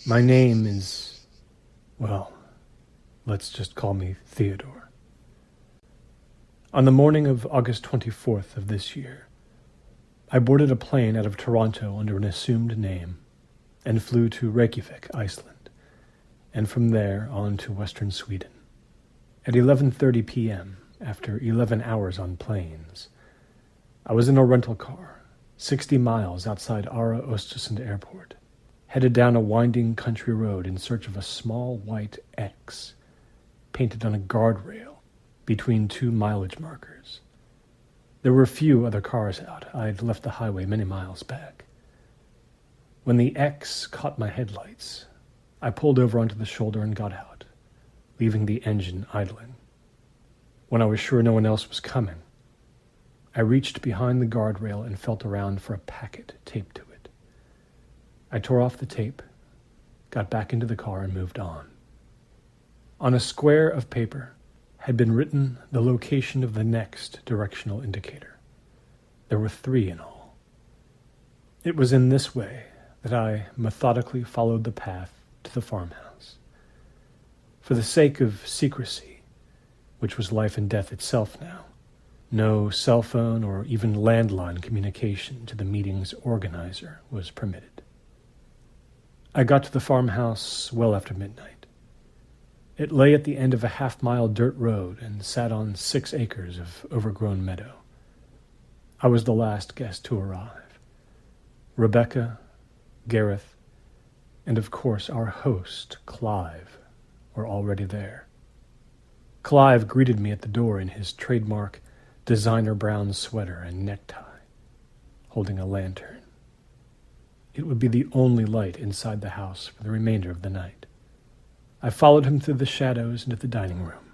My name is, well, let's just call me Theodore. On the morning of August 24th of this year, I boarded a plane out of Toronto under an assumed name and flew to Reykjavik, Iceland, and from there on to western Sweden. At 11:30 p.m., after 11 hours on planes, I was in a rental car, 60 miles outside Ara Östersund Airport, headed down a winding country road in search of a small white X painted on a guardrail between two mileage markers. There were few other cars out. I'd left the highway many miles back. When the X caught my headlights, I pulled over onto the shoulder and got out, leaving the engine idling. When I was sure no one else was coming, I reached behind the guardrail and felt around for a packet taped to it. I tore off the tape, got back into the car, and moved on. On a square of paper had been written the location of the next directional indicator. There were 3 in all. It was in this way that I methodically followed the path to the farmhouse. For the sake of secrecy, which was life and death itself now, no cell phone or even landline communication to the meeting's organizer was permitted. I got to the farmhouse well after midnight. It lay at the end of a half-mile dirt road and sat on 6 acres of overgrown meadow. I was the last guest to arrive. Rebecca, Gareth, and of course our host, Clive, were already there. Clive greeted me at the door in his trademark designer brown sweater and necktie, holding a lantern. It would be the only light inside the house for the remainder of the night. I followed him through the shadows into the dining room,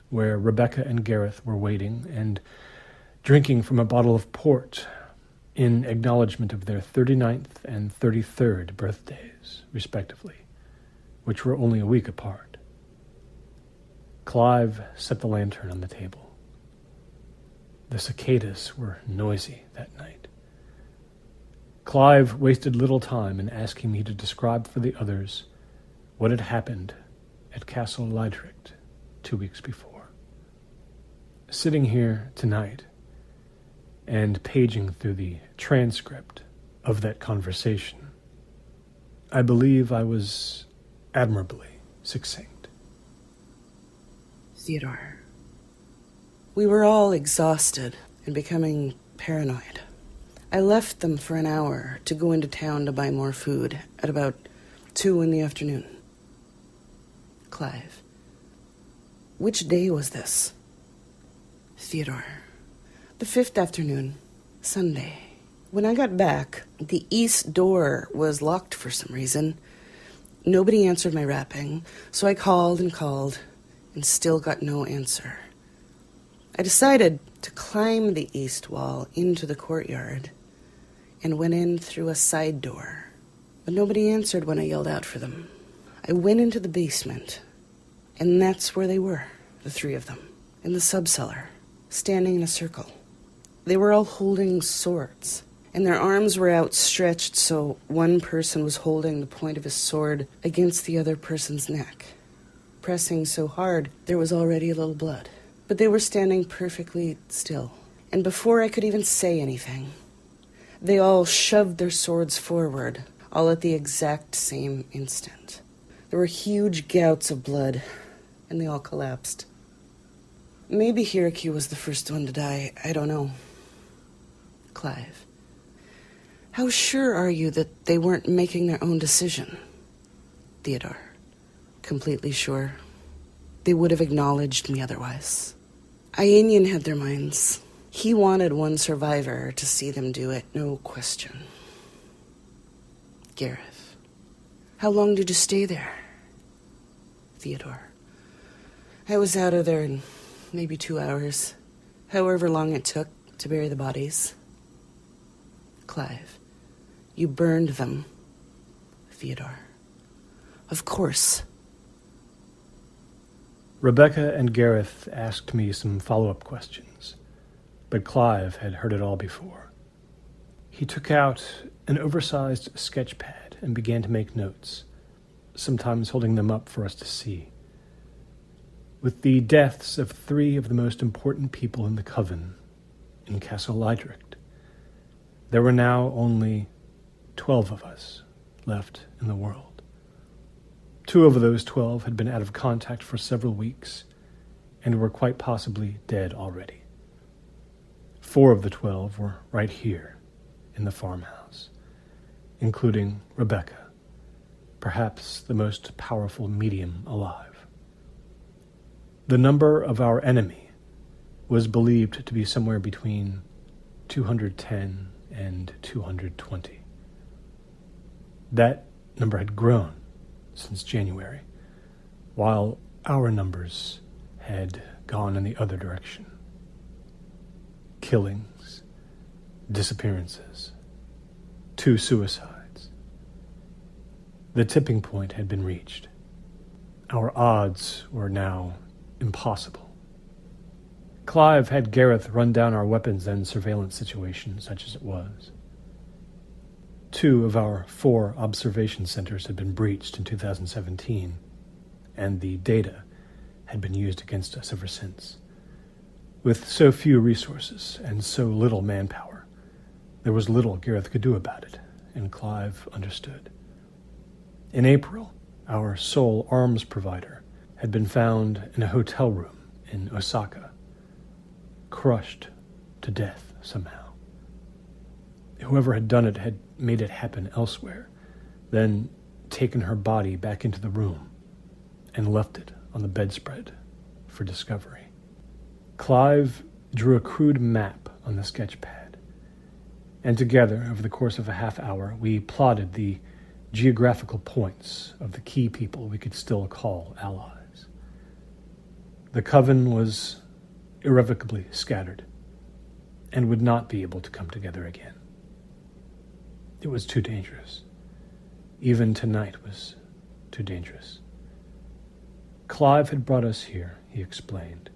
where Rebecca and Gareth were waiting and drinking from a bottle of port in acknowledgement of their 39th and 33rd birthdays, respectively, which were only a week apart. Clive set the lantern on the table. The cicadas were noisy that night. Clive wasted little time in asking me to describe for the others what had happened at Castle Leidricht 2 weeks before. Sitting here tonight and paging through the transcript of that conversation, I believe I was admirably succinct. Theodore, we were all exhausted and becoming paranoid. I left them for an hour to go into town to buy more food at about 2 in the afternoon. Clive, which day was this? Theodore, the 5th afternoon, Sunday. When I got back, the east door was locked for some reason. Nobody answered my rapping, so I called and still got no answer. I decided to climb the east wall into the courtyard and went in through a side door, but nobody answered when I yelled out for them. I went into the basement, and that's where they were, the 3 of them, in the subcellar, standing in a circle. They were all holding swords, and their arms were outstretched so one person was holding the point of his sword against the other person's neck, pressing so hard there was already a little blood. But they were standing perfectly still, and before I could even say anything, they all shoved their swords forward, all at the exact same instant. There were huge gouts of blood, and they all collapsed. Maybe Hiraki was the first one to die, I don't know. Clive, how sure are you that they weren't making their own decision? Theodore, completely sure. They would have acknowledged me otherwise. Aenyan had their minds. He wanted one survivor to see them do it, no question. Gareth, how long did you stay there? Theodore, I was out of there in maybe 2 hours, however long it took to bury the bodies. Clive, you burned them. Theodore, of course. Rebecca and Gareth asked me some follow-up questions, but Clive had heard it all before. He took out an oversized sketch pad and began to make notes, sometimes holding them up for us to see. With the deaths of 3 of the most important people in the coven in Castle Lydricht, there were now only 12 of us left in the world. 2 of those 12 had been out of contact for several weeks and were quite possibly dead already. 4 of the 12 were right here in the farmhouse, including Rebecca, perhaps the most powerful medium alive. The number of our enemy was believed to be somewhere between 210 and 220. That number had grown since January, while our numbers had gone in the other direction. Killings, disappearances, 2 suicides. The tipping point had been reached. Our odds were now impossible. Clive had Gareth run down our weapons and surveillance situation, such as it was. 2 of our 4 observation centers had been breached in 2017, and the data had been used against us ever since. With so few resources and so little manpower, there was little Gareth could do about it, and Clive understood. In April, our sole arms provider had been found in a hotel room in Osaka, crushed to death somehow. Whoever had done it had made it happen elsewhere, then taken her body back into the room and left it on the bedspread for discovery. Clive drew a crude map on the sketch pad, and together, over the course of a half hour, we plotted the geographical points of the key people we could still call allies. The coven was irrevocably scattered and would not be able to come together again. It was too dangerous. Even tonight was too dangerous. Clive had brought us here, he explained,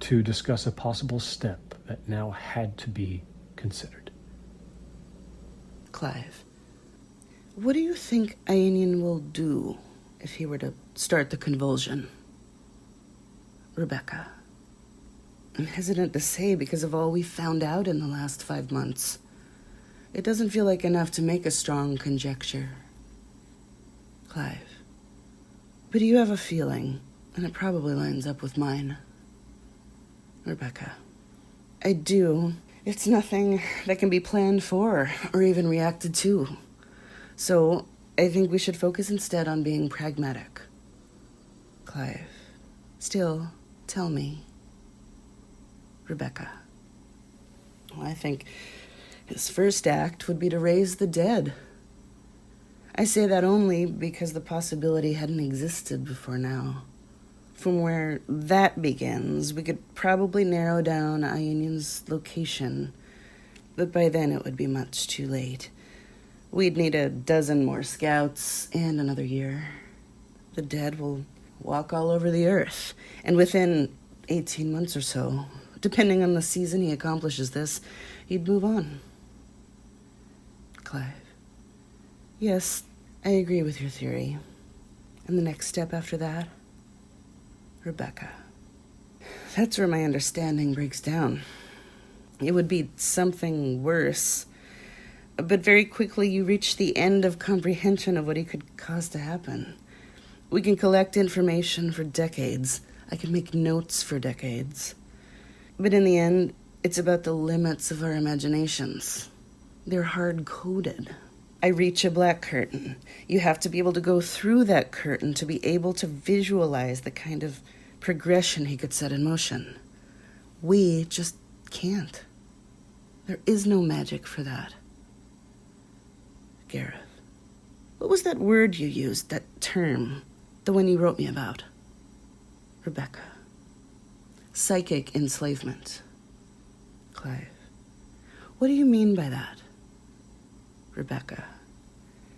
to discuss a possible step that now had to be considered. Clive, what do you think Aenian will do if he were to start the convulsion? Rebecca. I'm hesitant to say because of all we found out in the last 5 months. It doesn't feel like enough to make a strong conjecture. Clive, but you have a feeling, and it probably lines up with mine. Rebecca, I do. It's nothing that can be planned for or even reacted to. So I think we should focus instead on being pragmatic. Clive, still, tell me. Rebecca. Well, I think his first act would be to raise the dead. I say that only because the possibility hadn't existed before now. From where that begins, we could probably narrow down Aenian's location, but by then it would be much too late. We'd need a dozen more scouts and another year. The dead will walk all over the earth, and within 18 months or so, depending on the season he accomplishes this, he'd move on. Clive. Yes, I agree with your theory. And the next step after that? Rebecca. That's where my understanding breaks down. It would be something worse. But very quickly you reach the end of comprehension of what he could cause to happen. We can collect information for decades. I can make notes for decades. But in the end, it's about the limits of our imaginations. They're hard-coded. I reach a black curtain. You have to be able to go through that curtain to be able to visualize the kind of progression he could set in motion. We just can't. There is no magic for that. Gareth, what was that word you used, that term, the one you wrote me about? Rebecca. Psychic enslavement. Clive, what do you mean by that? Rebecca.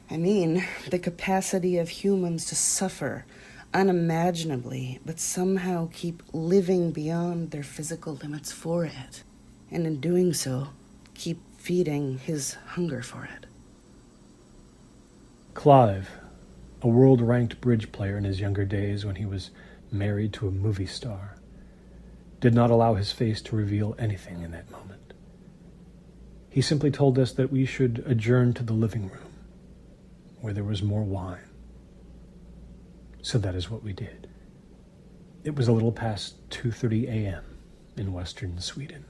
I mean the capacity of humans to suffer unimaginably, but somehow keep living beyond their physical limits for it, and in doing so, keep feeding his hunger for it. Clive a world-ranked bridge player in his younger days when he was married to a movie star, did not allow his face to reveal anything in that moment. He simply told us that we should adjourn to the living room, where there was more wine. So that is what we did. It was a little past 2:30 a.m. in western Sweden.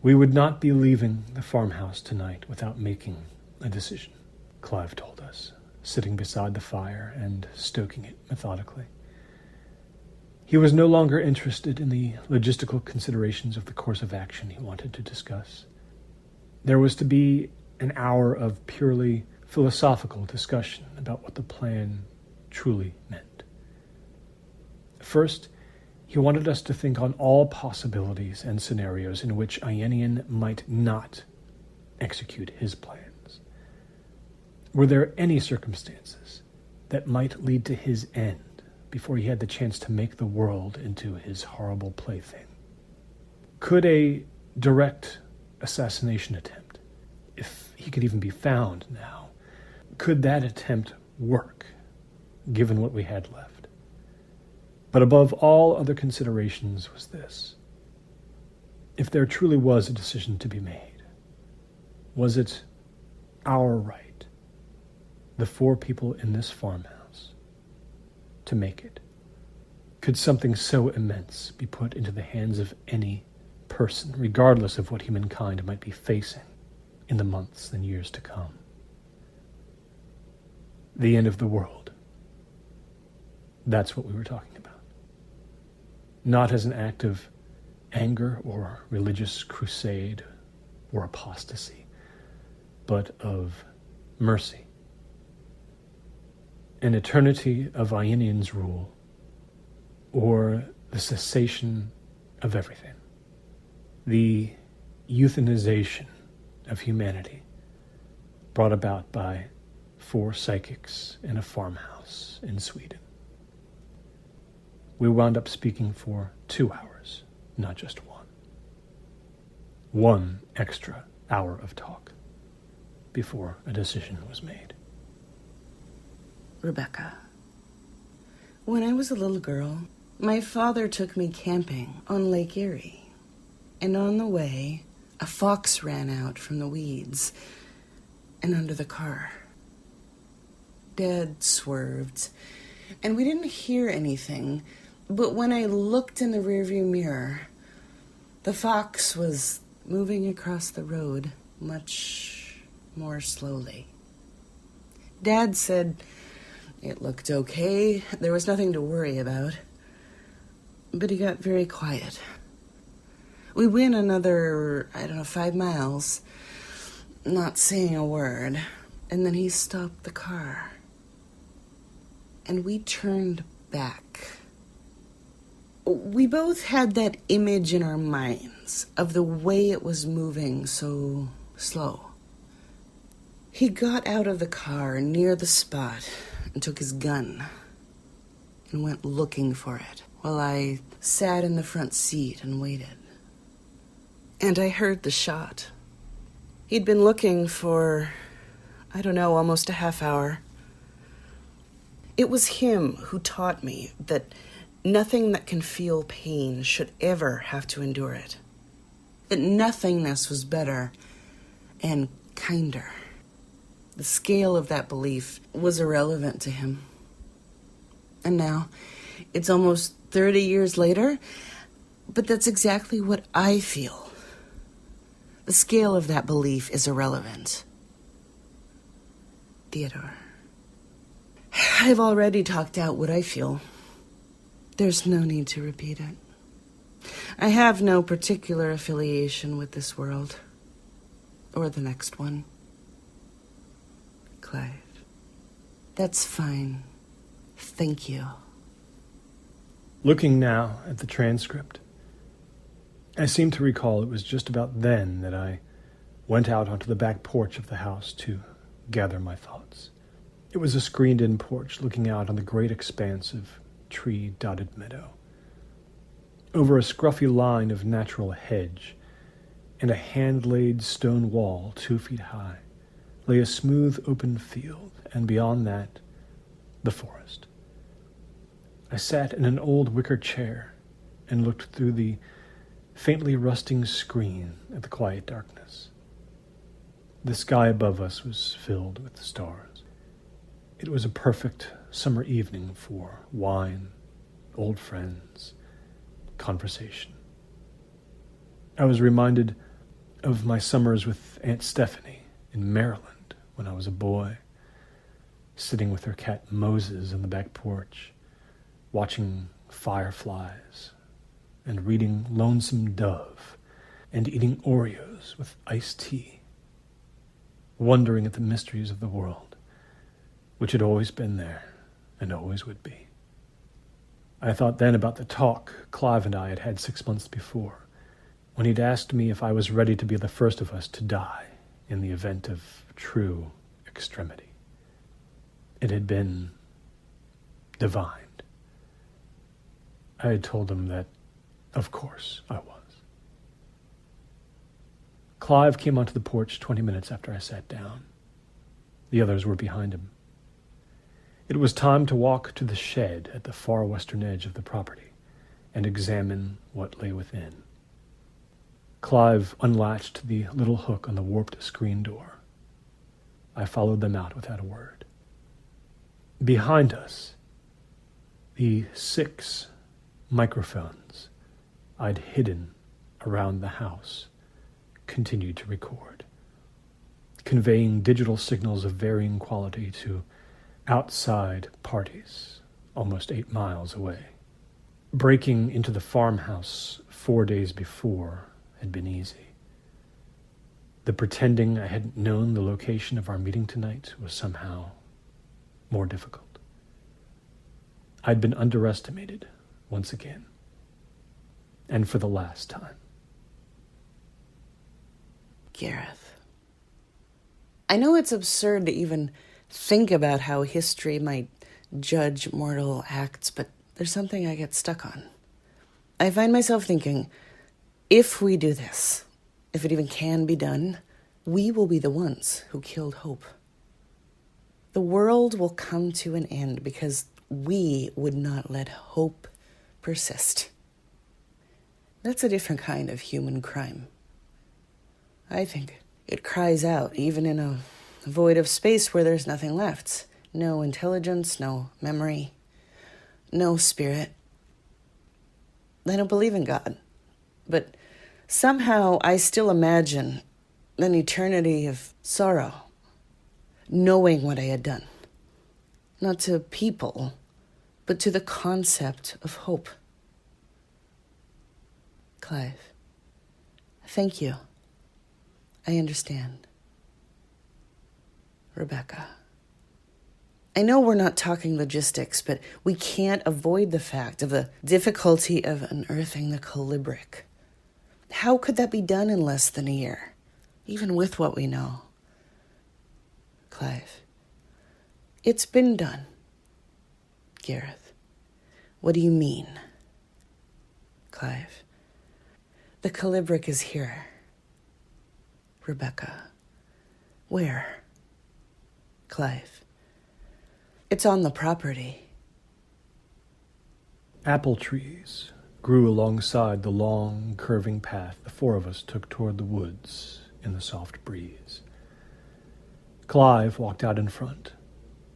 We would not be leaving the farmhouse tonight without making a decision, Clive told us, sitting beside the fire and stoking it methodically. He was no longer interested in the logistical considerations of the course of action he wanted to discuss. There was to be an hour of purely philosophical discussion about what the plan truly meant. First, he wanted us to think on all possibilities and scenarios in which Ienian might not execute his plans. Were there any circumstances that might lead to his end before he had the chance to make the world into his horrible plaything? Could a direct assassination attempt, if he could even be found now, could that attempt work, given what we had left? But above all other considerations was this: if there truly was a decision to be made, was it our right, the 4 people in this farmhouse, to make it? Could something so immense be put into the hands of any person, regardless of what humankind might be facing in the months and years to come? The end of the world. That's what we were talking about. Not as an act of anger or religious crusade or apostasy, but of mercy. An eternity of Ienian's rule, or the cessation of everything. The euthanization of humanity brought about by 4 psychics in a farmhouse in Sweden. We wound up speaking for 2 hours, not just 1. 1 extra hour of talk before a decision was made. Rebecca, when I was a little girl, my father took me camping on Lake Erie. And on the way, a fox ran out from the weeds and under the car. Dad swerved, and we didn't hear anything. But when I looked in the rearview mirror, the fox was moving across the road much more slowly. Dad said it looked okay. There was nothing to worry about. But he got very quiet. We went another, 5 miles, not saying a word. And then he stopped the car. And we turned back. We both had that image in our minds of the way it was moving so slow. He got out of the car near the spot and took his gun and went looking for it while I sat in the front seat and waited. And I heard the shot. He'd been looking for, almost a half hour. It was him who taught me that nothing that can feel pain should ever have to endure it. That nothingness was better and kinder. The scale of that belief was irrelevant to him. And now, it's almost 30 years later, but that's exactly what I feel. The scale of that belief is irrelevant. Theodore, I've already talked out what I feel. There's no need to repeat it. I have no particular affiliation with this world, or the next one. Clive, that's fine. Thank you. Looking now at the transcript, I seem to recall it was just about then that I went out onto the back porch of the house to gather my thoughts. It was a screened-in porch looking out on the great expanse of tree-dotted meadow. Over a scruffy line of natural hedge and a hand-laid stone wall 2 feet high, lay a smooth open field, and beyond that, the forest. I sat in an old wicker chair and looked through the faintly rusting screen at the quiet darkness. The sky above us was filled with stars. It was a perfect summer evening for wine, old friends, conversation. I was reminded of my summers with Aunt Stephanie in Maryland when I was a boy, sitting with her cat Moses on the back porch, watching fireflies and reading Lonesome Dove and eating Oreos with iced tea, wondering at the mysteries of the world, which had always been there and always would be. I thought then about the talk Clive and I had had 6 months before, when he'd asked me if I was ready to be the first of us to die in the event of true extremity. It had been divined. I had told him that, of course, I was. Clive came onto the porch 20 minutes after I sat down. The others were behind him. It was time to walk to the shed at the far western edge of the property and examine what lay within. Clive unlatched the little hook on the warped screen door. I followed them out without a word. Behind us, the 6 microphones I'd hidden around the house continued to record, conveying digital signals of varying quality to outside parties almost 8 miles away. Breaking into the farmhouse 4 days before had been easy. The pretending I hadn't known the location of our meeting tonight was somehow more difficult. I'd been underestimated once again, and for the last time. Gareth, I know it's absurd to even think about how history might judge mortal acts, but there's something I get stuck on. I find myself thinking, if we do this, if it even can be done, we will be the ones who killed hope. The world will come to an end because we would not let hope persist. That's a different kind of human crime. I think it cries out even in a void of space where there's nothing left. No intelligence, no memory, no spirit. I don't believe in God, but somehow I still imagine an eternity of sorrow, knowing what I had done. Not to people, but to the concept of hope. Clive, thank you. I understand. Rebecca. I know we're not talking logistics, but we can't avoid the fact of the difficulty of unearthing the calibric. How could that be done in less than a year, even with what we know? Clive. It's been done. Gareth. What do you mean? Clive. The calibric is here. Rebecca. Where? Clive. It's on the property. Apple trees grew alongside the long, curving path the 4 of us took toward the woods in the soft breeze. Clive walked out in front,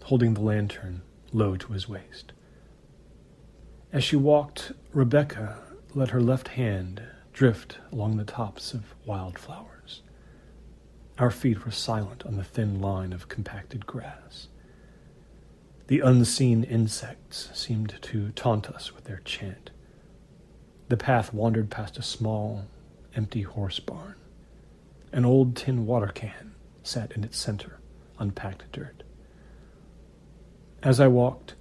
holding the lantern low to his waist. As she walked, Rebecca let her left hand drift along the tops of wildflowers. Our feet were silent on the thin line of compacted grass. The unseen insects seemed to taunt us with their chant. The path wandered past a small, empty horse barn. An old tin water can sat in its center, unpacked dirt. As I walked,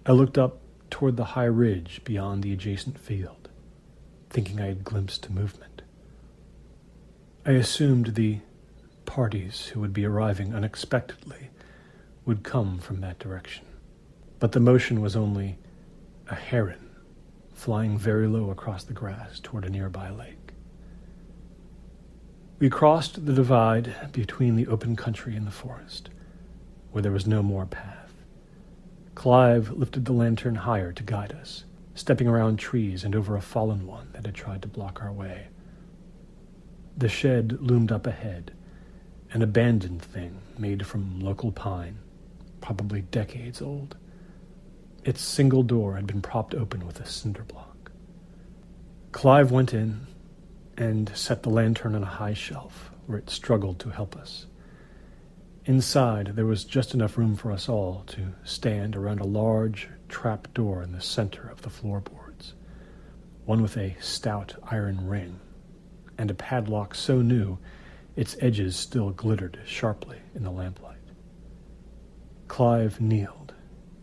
I looked up toward the high ridge beyond the adjacent field, thinking I had glimpsed movement. I assumed the parties who would be arriving unexpectedly would come from that direction, but the motion was only a heron flying very low across the grass toward a nearby lake. We crossed the divide between the open country and the forest, where there was no more path. Clive lifted the lantern higher to guide us, stepping around trees and over a fallen one that had tried to block our way. The shed loomed up ahead, an abandoned thing made from local pine, probably decades old. Its single door had been propped open with a cinder block. Clive went in and set the lantern on a high shelf where it struggled to help us. Inside, there was just enough room for us all to stand around a large trap door in the center of the floorboards, one with a stout iron ring, and a padlock so new its edges still glittered sharply in the lamplight. Clive kneeled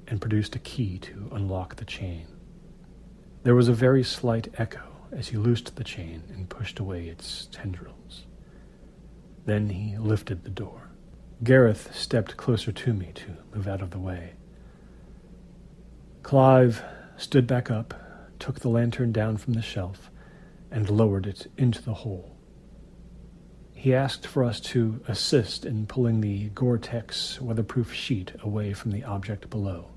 and produced a key to unlock the chain. There was a very slight echo as he loosed the chain and pushed away its tendrils. Then he lifted the door. Gareth stepped closer to me to move out of the way. Clive stood back up, took the lantern down from the shelf, and lowered it into the hole. He asked for us to assist in pulling the Gore-Tex weatherproof sheet away from the object below,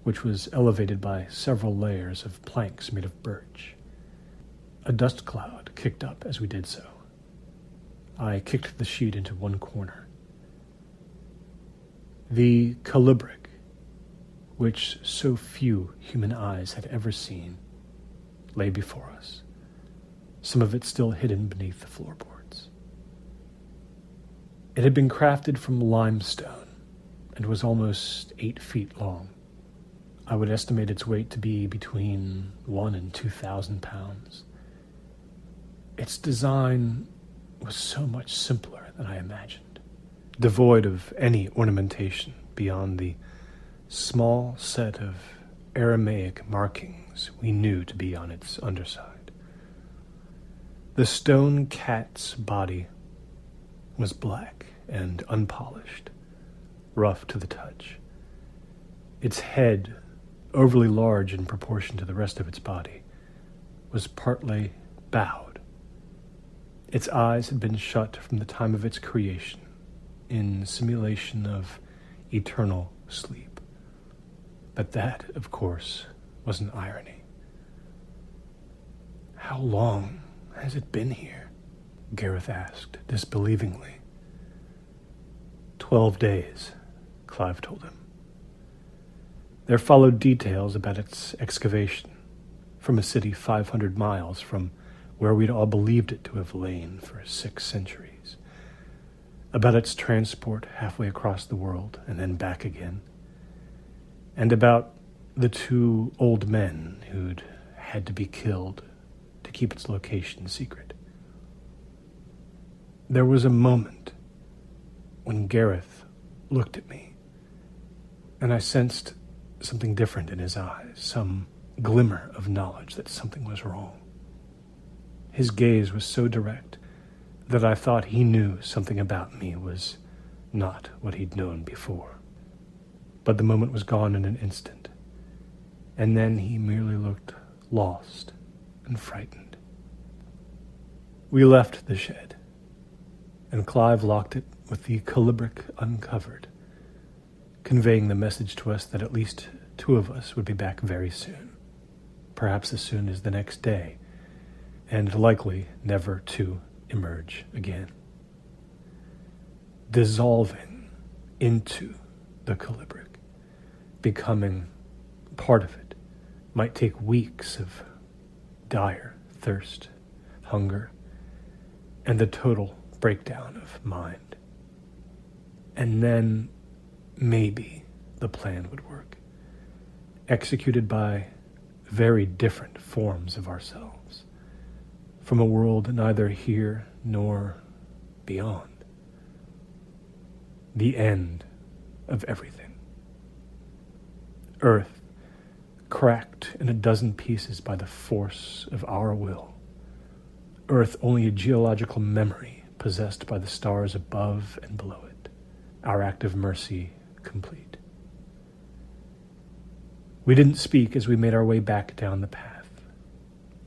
which was elevated by several layers of planks made of birch. A dust cloud kicked up as we did so. I kicked the sheet into one corner. The calibric, which so few human eyes had ever seen, lay before us, some of it still hidden beneath the floorboards. It had been crafted from limestone and was almost 8 feet long. I would estimate its weight to be between 1,000 and 2,000 pounds. Its design was so much simpler than I imagined, devoid of any ornamentation beyond the small set of Aramaic markings we knew to be on its underside. The stone cat's body was black and unpolished, rough to the touch. Its head, overly large in proportion to the rest of its body, was partly bowed. Its eyes had been shut from the time of its creation, in simulation of eternal sleep. But that, of course, was an irony. "How long has it been here?" Gareth asked, disbelievingly. 12 days, Clive told him. There followed details about its excavation, from a city 500 miles from where we'd all believed it to have lain for 6 centuries, about its transport halfway across the world and then back again, and about the 2 old men who'd had to be killed to keep its location secret. There was a moment when Gareth looked at me, and I sensed something different in his eyes, some glimmer of knowledge that something was wrong. His gaze was so direct that I thought he knew something about me was not what he'd known before. But the moment was gone in an instant, and then he merely looked lost and frightened. We left the shed, and Clive locked it with the calibric uncovered, conveying the message to us that at least 2 of us would be back very soon, perhaps as soon as the next day, and likely never to emerge again. Dissolving into the calibric, becoming part of it, might take weeks of dire thirst, hunger, and the total breakdown of mind. And then maybe the plan would work, executed by very different forms of ourselves, from a world neither here nor beyond. The end of everything. Earth, cracked in a dozen pieces by the force of our will. Earth only a geological memory possessed by the stars above and below it. Our act of mercy complete. We didn't speak as we made our way back down the path.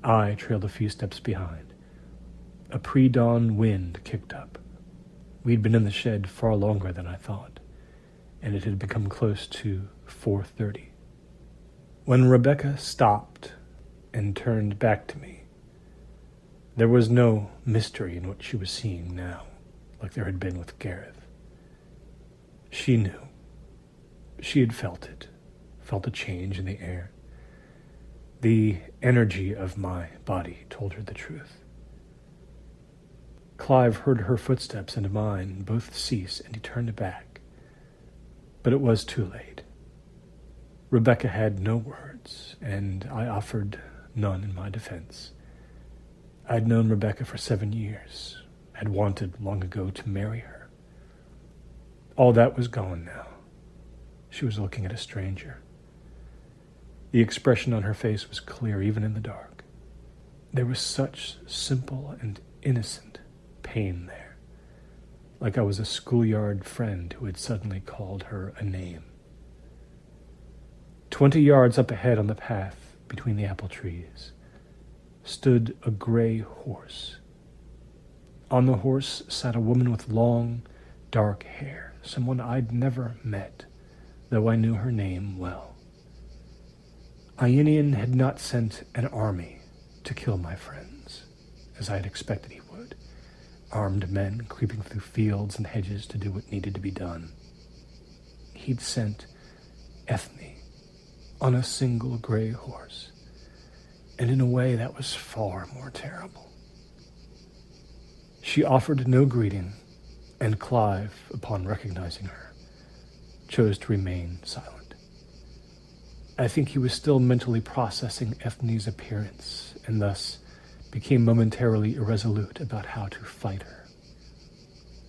I trailed a few steps behind. A pre-dawn wind kicked up. We'd been in the shed far longer than I thought, and it had become close to 4:30. When Rebecca stopped and turned back to me, there was no mystery in what she was seeing now, like there had been with Gareth. She knew. She had felt it, felt a change in the air. The energy of my body told her the truth. Clive heard her footsteps and mine both cease, and he turned back. But it was too late. Rebecca had no words, and I offered none in my defense. I'd known Rebecca for 7 years, had wanted long ago to marry her. All that was gone now. She was looking at a stranger. The expression on her face was clear even in the dark. There was such simple and innocent pain there, like I was a schoolyard friend who had suddenly called her a name. 20 yards up ahead on the path between the apple trees stood a gray horse. On the horse sat a woman with long, dark hair, someone I'd never met, though I knew her name well. Ienian had not sent an army to kill my friends, as I had expected he would. Armed men creeping through fields and hedges to do what needed to be done. He'd sent Ethne on a single gray horse, and in a way that was far more terrible. She offered no greeting, and Clive, upon recognizing her, chose to remain silent. I think he was still mentally processing Ethne's appearance, and thus became momentarily irresolute about how to fight her.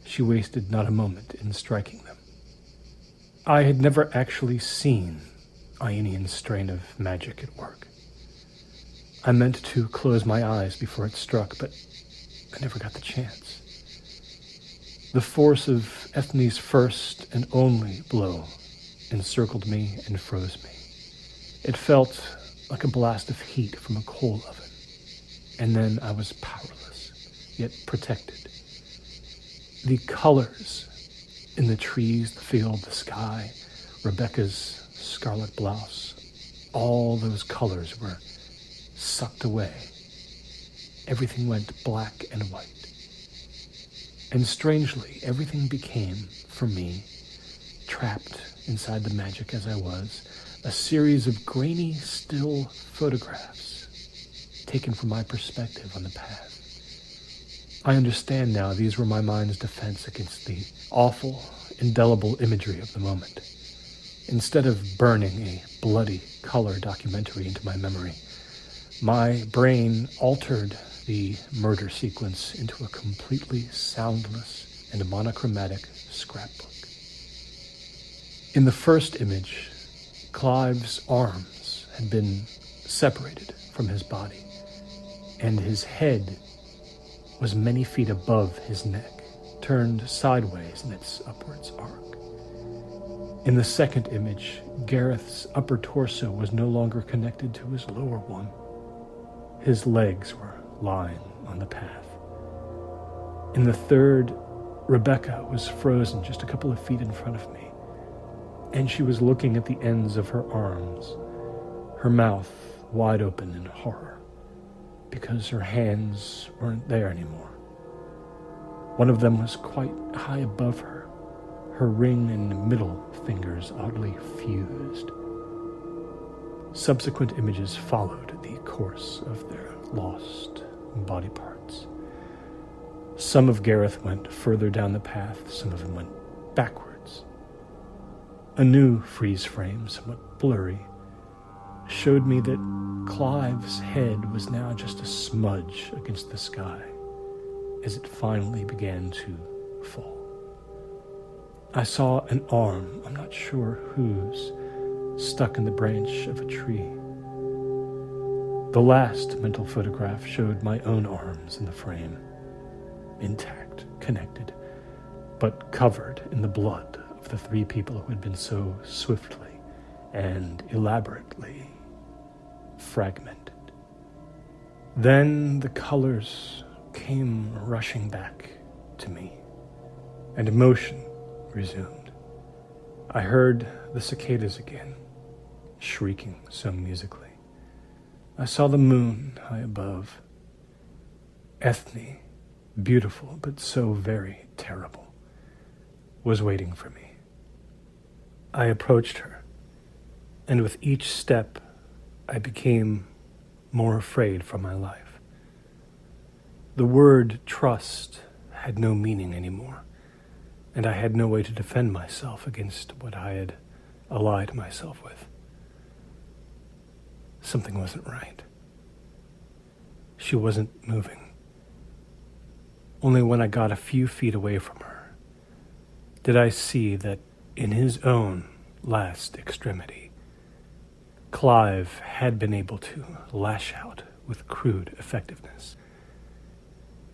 She wasted not a moment in striking them. I had never actually seen Ienian's strain of magic at work. I meant to close my eyes before it struck, but I never got the chance. The force of Ethne's first and only blow encircled me and froze me. It felt like a blast of heat from a coal oven. And then I was powerless, yet protected. The colors in the trees, the field, the sky, Rebecca's scarlet blouse, all those colors were sucked away. Everything went black and white. And strangely, everything became, for me, trapped inside the magic as I was, a series of grainy, still photographs taken from my perspective on the path. I understand now these were my mind's defense against the awful, indelible imagery of the moment. Instead of burning a bloody color documentary into my memory, my brain altered the murder sequence into a completely soundless and monochromatic scrapbook. In the first image, Clive's arms had been separated from his body, and his head was many feet above his neck, turned sideways in its upwards arc. In the second image, Gareth's upper torso was no longer connected to his lower one. His legs were lying on the path. In the third, Rebecca was frozen just a couple of feet in front of me, and she was looking at the ends of her arms, her mouth wide open in horror, because her hands weren't there anymore. One of them was quite high above her, her ring and middle fingers oddly fused. Subsequent images followed the course of their lost body parts. Some of Gareth went further down the path, some of them went backwards. A new freeze frame, somewhat blurry, showed me that Clive's head was now just a smudge against the sky as it finally began to fall. I saw an arm, I'm not sure whose, stuck in the branch of a tree. The last mental photograph showed my own arms in the frame, intact, connected, but covered in the blood of the three people who had been so swiftly and elaborately fragmented. Then the colors came rushing back to me, and emotion resumed. I heard the cicadas again, shrieking so musically. I saw the moon high above. Ethne, beautiful but so very terrible, was waiting for me. I approached her, and with each step I became more afraid for my life. The word trust had no meaning anymore, and I had no way to defend myself against what I had allied myself with. Something wasn't right. She wasn't moving. Only when I got a few feet away from her did I see that in his own last extremity, Clive had been able to lash out with crude effectiveness.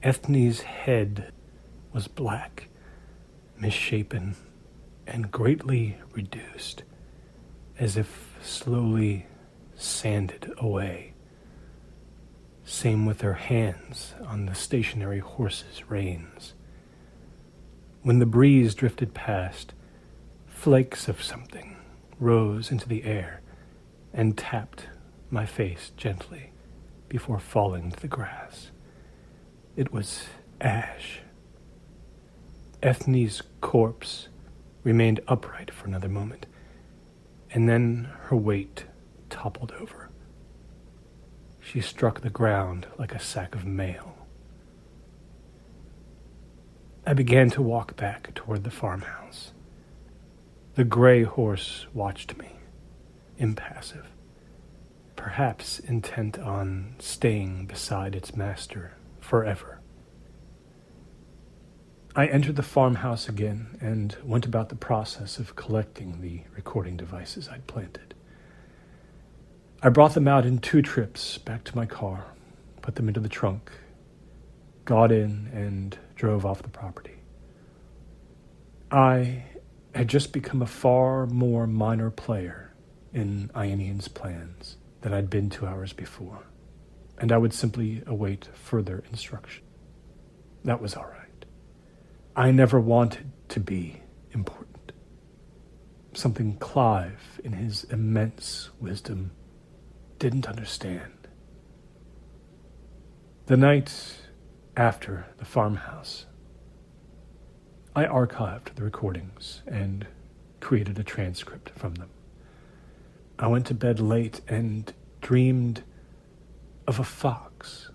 Ethne's head was black, misshapen, and greatly reduced, as if slowly sanded away. Same with her hands on the stationary horse's reins. When the breeze drifted past, flakes of something rose into the air and tapped my face gently before falling to the grass. It was ash. Ethne's corpse remained upright for another moment, and then her weight toppled over. She struck the ground like a sack of mail. I began to walk back toward the farmhouse. The gray horse watched me, impassive, perhaps intent on staying beside its master forever. I entered the farmhouse again and went about the process of collecting the recording devices I'd planted. I brought them out in 2 trips back to my car, put them into the trunk, got in, and drove off the property. I had just become a far more minor player in Ionian's plans than I'd been 2 hours before, and I would simply await further instruction. That was all right. I never wanted to be important. Something Clive, in his immense wisdom, didn't understand. The night after the farmhouse, I archived the recordings and created a transcript from them. I went to bed late and dreamed of a fox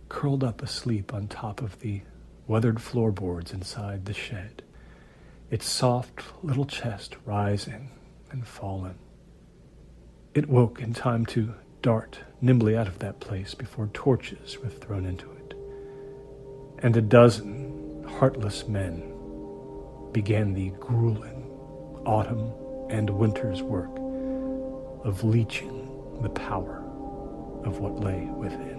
curled up asleep on top of the weathered floorboards inside the shed, its soft little chest rising and falling. It woke in time to dart nimbly out of that place before torches were thrown into it, and a dozen heartless men began the grueling autumn and winter's work of leeching the power of what lay within.